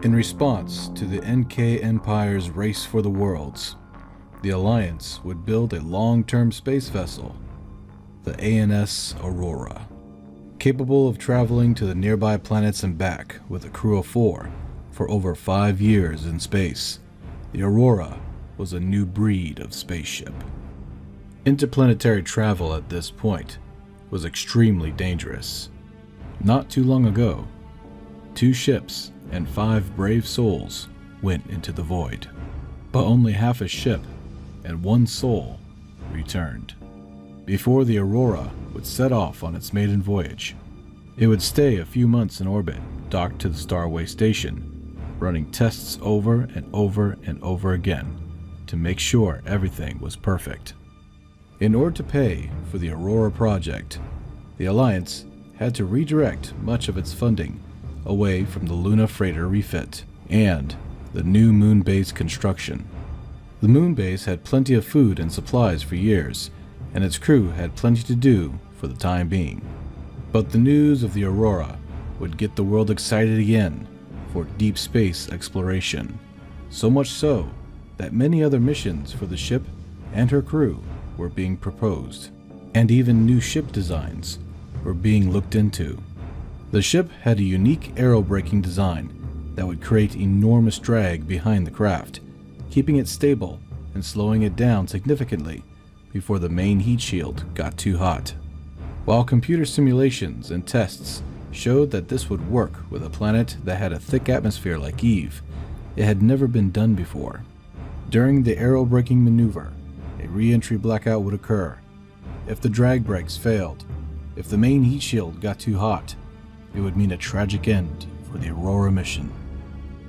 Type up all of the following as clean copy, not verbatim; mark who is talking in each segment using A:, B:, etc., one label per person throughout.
A: In response to the NK Empire's race for the worlds, the Alliance would build a long-term space vessel, the ANS Aurora. Capable of traveling to the nearby planets and back with a crew of 4 for over 5 years in space, the Aurora was a new breed of spaceship. Interplanetary travel at this point was extremely dangerous. Not too long ago, 2 ships and 5 brave souls went into the void, but only half a ship and 1 soul returned. Before the Aurora would set off on its maiden voyage, it would stay a few months in orbit, docked to the Starway Station, running tests over and over and over again to make sure everything was perfect. In order to pay for the Aurora project, the Alliance had to redirect much of its funding away from the Luna freighter refit and the new moon base construction. The moon base had plenty of food and supplies for years, and its crew had plenty to do for the time being. But the news of the Aurora would get the world excited again for deep space exploration, so much so that many other missions for the ship and her crew were being proposed, and even new ship designs were being looked into. The ship had a unique aerobraking design that would create enormous drag behind the craft, keeping it stable and slowing it down significantly before the main heat shield got too hot. While computer simulations and tests showed that this would work with a planet that had a thick atmosphere like Eve, it had never been done before. During the aerobraking maneuver, a re-entry blackout would occur. If the drag brakes failed, if the main heat shield got too hot, it would mean a tragic end for the Aurora mission.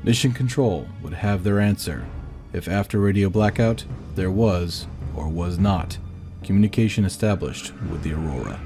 A: Mission Control would have their answer if after radio blackout there was, or was not, communication established with the Aurora.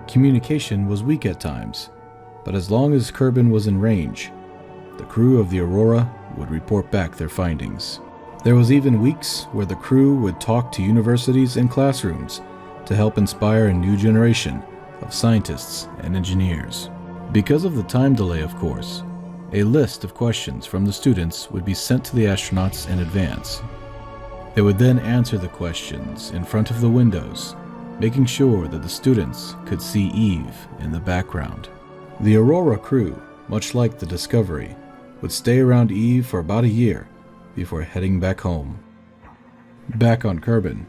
A: Communication was weak at times, but as long as Kerbin was in range, the crew of the Aurora would report back their findings. There was even weeks where the crew would talk to universities and classrooms to help inspire a new generation of scientists and engineers. Because of the time delay, of course, a list of questions from the students would be sent to the astronauts in advance. They would then answer the questions in front of the windows, making sure that the students could see Eve in the background. The Aurora crew, much like the Discovery, would stay around Eve for about a year before heading back home. Back on Kerbin,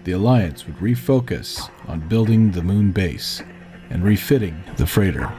A: the Alliance would refocus on building the moon base and refitting the freighter.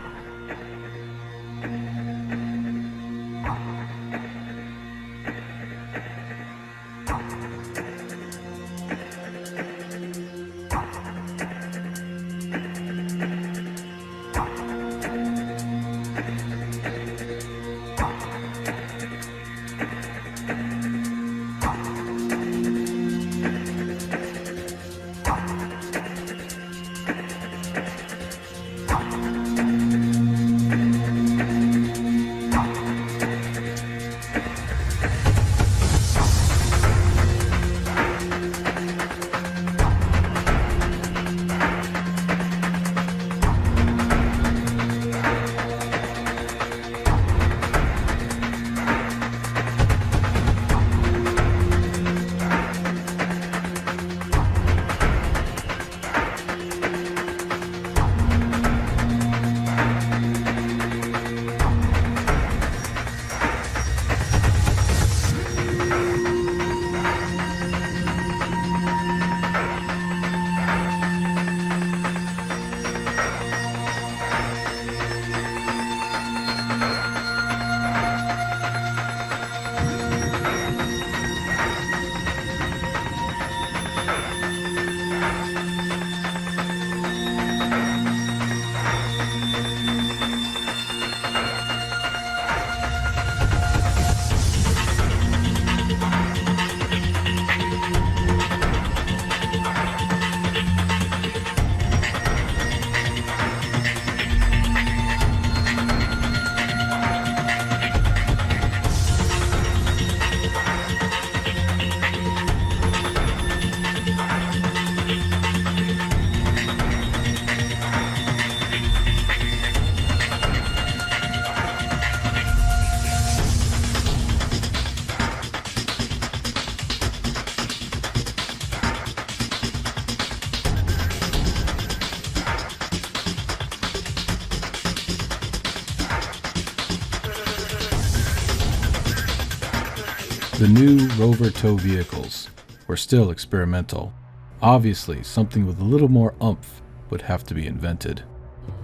A: The new rover tow vehicles were still experimental. Obviously, something with a little more oomph would have to be invented.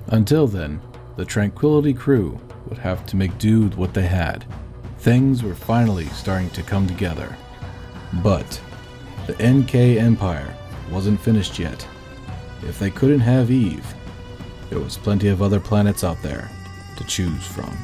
A: Until then, the Tranquility crew would have to make do with what they had. Things were finally starting to come together. But the NK Empire wasn't finished yet. If they couldn't have Eve, there was plenty of other planets out there to choose from.